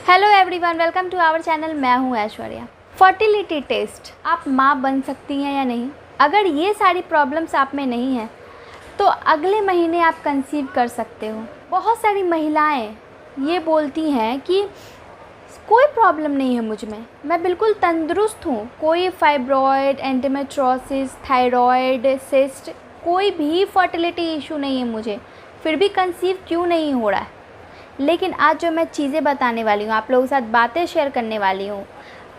Hello everyone, welcome to our channel. मैं हूं Aishwarya. Fertility test, आप माँ बन सकती हैं या नहीं? अगर ये सारी प्रॉब्लम्स आप में नहीं हैं तो अगले महीने आप कंसीव कर सकते हो। बहुत सारी महिलाएं ये बोलती हैं कि कोई प्रॉब्लम नहीं है मुझ में, मैं बिल्कुल तंदुरुस्त हूँ, कोई फाइब्रॉयड, एंडोमेट्रियोसिस, थायराइड, सिस्ट, कोई भी फर्टिलिटी इशू नहीं है मुझे, फिर भी कंसीव क्यों नहीं हो रहा है। लेकिन आज जो मैं चीज़ें बताने वाली हूँ, आप लोगों के साथ बातें शेयर करने वाली हूँ,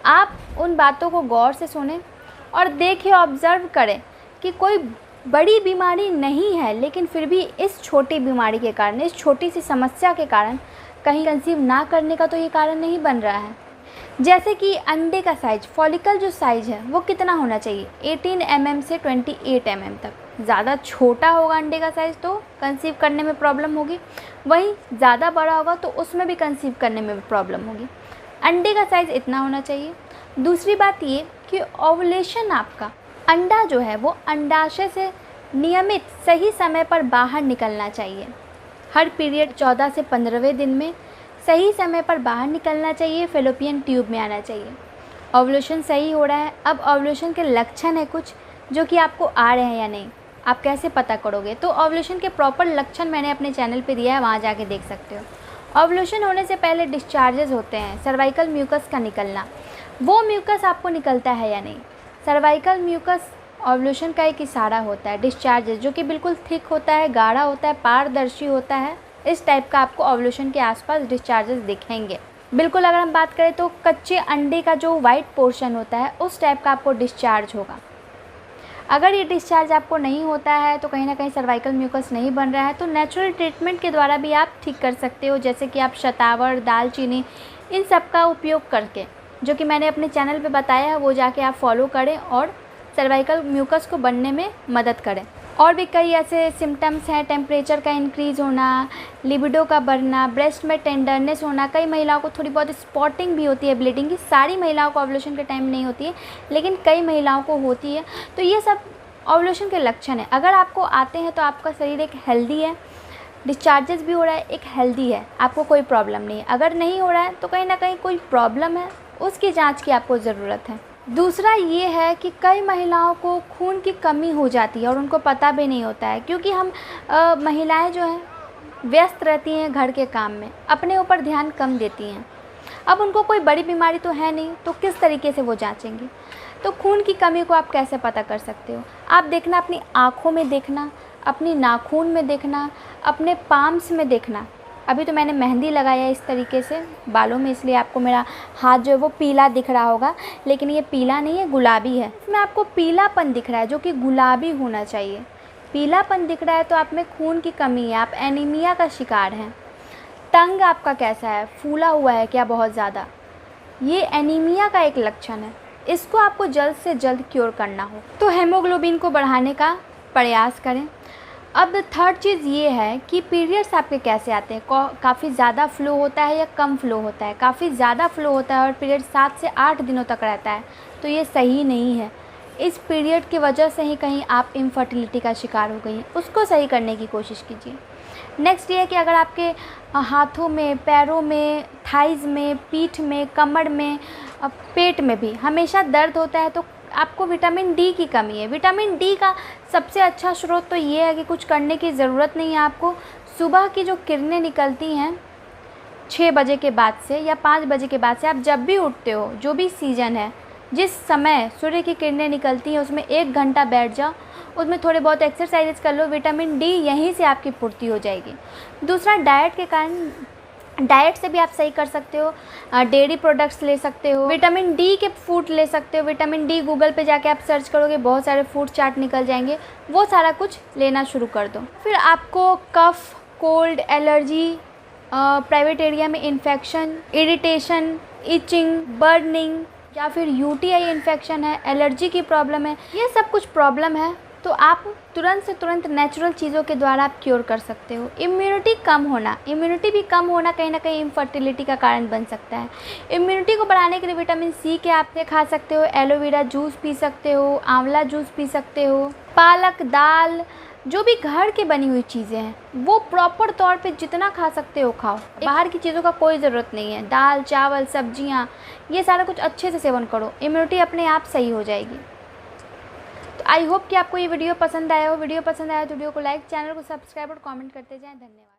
आप उन बातों को गौर से सुनें और देखें, ऑब्ज़र्व करें कि कोई बड़ी बीमारी नहीं है, लेकिन फिर भी इस छोटी बीमारी के कारण, इस छोटी सी समस्या के कारण कहीं कंसीव ना करने का तो ये कारण नहीं बन रहा है। जैसे कि अंडे का साइज़, फॉलिकल जो साइज़ है वो कितना होना चाहिए? 18 mm से 28 mm तक। ज़्यादा छोटा होगा अंडे का साइज़ तो कंसीव करने में प्रॉब्लम होगी, वहीं ज़्यादा बड़ा होगा तो उसमें भी कंसीव करने में प्रॉब्लम होगी। अंडे का साइज़ इतना होना चाहिए। दूसरी बात ये कि ओवुलेशन, आपका अंडा जो है वो अंडाशय से नियमित सही समय पर बाहर निकलना चाहिए। हर पीरियड 14 से 15वें दिन में सही समय पर बाहर निकलना चाहिए, फेलोपियन ट्यूब में आना चाहिए। ओवुलेशन सही हो रहा है। अब ओवुलेशन के लक्षण है कुछ जो कि आपको आ रहे हैं या नहीं, आप कैसे पता करोगे? तो ओवुलेशन के प्रॉपर लक्षण मैंने अपने चैनल पे दिया है, वहाँ जाके देख सकते हो। ओवुलेशन होने से पहले डिस्चार्जेस होते हैं, सर्वाइकल म्यूकस का निकलना, वो म्यूकस आपको निकलता है या नहीं। सर्वाइकल म्यूकस ओवुलेशन का एक इशारा होता है। डिस्चार्जेस जो कि बिल्कुल थिक होता है, गाढ़ा होता है, पारदर्शी होता है, इस टाइप का आपको ओवुलेशन के आसपास डिस्चार्जेस दिखेंगे। बिल्कुल अगर हम बात करें तो कच्चे अंडे का जो वाइट पोर्शन होता है उस टाइप का आपको डिस्चार्ज होगा। अगर ये डिस्चार्ज आपको नहीं होता है तो कहीं ना कहीं सर्वाइकल म्यूकस नहीं बन रहा है, तो नेचुरल ट्रीटमेंट के द्वारा भी आप ठीक कर सकते हो, जैसे कि आप शतावड़, दालचीनी, इन सब का उपयोग करके, जो कि मैंने अपने चैनल पे बताया है, वो जाके आप फॉलो करें और सर्वाइकल म्यूकस को बनने में मदद करें। और भी कई ऐसे सिम्टम्स हैं, टेम्परेचर का इंक्रीज़ होना, लिबिडो का बढ़ना, ब्रेस्ट में टेंडरनेस होना, कई महिलाओं को थोड़ी बहुत स्पॉटिंग भी होती है ब्लीडिंग की। सारी महिलाओं को ओवुलेशन के टाइम नहीं होती है, लेकिन कई महिलाओं को होती है। तो ये सब ओवुलेशन के लक्षण है। अगर आपको आते हैं तो आपका शरीर एक हेल्दी है, डिस्चार्जेस भी हो रहा है, एक हेल्दी है, आपको कोई प्रॉब्लम नहीं है। अगर नहीं हो रहा है तो कहीं ना कहीं कोई प्रॉब्लम है, उसकी जाँच की आपको ज़रूरत है। दूसरा ये है कि कई महिलाओं को खून की कमी हो जाती है और उनको पता भी नहीं होता है, क्योंकि हम महिलाएं जो हैं व्यस्त रहती हैं घर के काम में, अपने ऊपर ध्यान कम देती हैं। अब उनको कोई बड़ी बीमारी तो है नहीं, तो किस तरीके से वो जांचेंगी? तो खून की कमी को आप कैसे पता कर सकते हो? आप देखना, अपनी आँखों में देखना, अपनी नाखून में देखना, अपने पाम्स में देखना। अभी तो मैंने मेहंदी लगाया है इस तरीके से बालों में, इसलिए आपको मेरा हाथ जो है वो पीला दिख रहा होगा, लेकिन ये पीला नहीं है, गुलाबी है। इसमें आपको पीलापन दिख रहा है जो कि गुलाबी होना चाहिए। पीलापन दिख रहा है तो आप में खून की कमी है, आप एनीमिया का शिकार हैं। टंग आपका कैसा है, फूला हुआ है क्या बहुत ज़्यादा? ये एनीमिया का एक लक्षण है, इसको आपको जल्द से जल्द क्योर करना हो तो हेमोग्लोबिन को बढ़ाने का प्रयास करें। अब थर्ड चीज़ ये है कि पीरियड्स आपके कैसे आते हैं, काफ़ी ज़्यादा फ्लो होता है या कम फ्लो होता है? काफ़ी ज़्यादा फ्लो होता है और पीरियड 7 से 8 दिनों तक रहता है, तो ये सही नहीं है। इस पीरियड की वजह से ही कहीं आप इनफर्टिलिटी का शिकार हो गई हैं, उसको सही करने की कोशिश कीजिए। नेक्स्ट ये है कि अगर आपके हाथों में, पैरों में, थाइज़ में, पीठ में, कमर में, पेट में भी हमेशा दर्द होता है, तो आपको विटामिन डी की कमी है। विटामिन डी का सबसे अच्छा स्रोत तो ये है कि कुछ करने की ज़रूरत नहीं है आपको। सुबह की जो किरणें निकलती हैं 6 बजे के बाद से या 5 बजे के बाद से, आप जब भी उठते हो, जो भी सीज़न है, जिस समय सूर्य की किरणें निकलती हैं उसमें 1 घंटा बैठ जाओ, उसमें थोड़े बहुत एक्सरसाइजेस कर लो, विटामिन डी यहीं से आपकी पूर्ति हो जाएगी। दूसरा, डाइट के कारण, डाइट से भी आप सही कर सकते हो। डेयरी प्रोडक्ट्स ले सकते हो, विटामिन डी के फूड ले सकते हो। विटामिन डी गूगल पे जाके आप सर्च करोगे, बहुत सारे फूड चार्ट निकल जाएंगे, वो सारा कुछ लेना शुरू कर दो। फिर आपको कफ, कोल्ड, एलर्जी, प्राइवेट एरिया में इन्फेक्शन, इरिटेशन, इचिंग, बर्निंग, या फिर यूटीआई इन्फेक्शन है, एलर्जी की प्रॉब्लम है, ये सब कुछ प्रॉब्लम है, तो आप तुरंत से तुरंत नेचुरल चीज़ों के द्वारा आप क्योर कर सकते हो। इम्यूनिटी कम होना, इम्यूनिटी भी कम होना कहीं ना कहीं इनफर्टिलिटी का कारण बन सकता है। इम्यूनिटी को बढ़ाने के लिए विटामिन सी के आप खा सकते हो, एलोवेरा जूस पी सकते हो, आंवला जूस पी सकते हो, पालक, दाल, जो भी घर के बनी हुई चीज़ें हैं वो प्रॉपर तौर पे जितना खा सकते हो खाओ। बाहर की चीज़ों का कोई ज़रूरत नहीं है। दाल चावल सब्जियां ये सारा कुछ अच्छे से सेवन करो, इम्यूनिटी अपने आप सही हो जाएगी। तो आई होप कि आपको ये वीडियो पसंद आया हो। वीडियो पसंद आया तो वीडियो को लाइक, चैनल को सब्सक्राइब और कमेंट करते जाएं। धन्यवाद।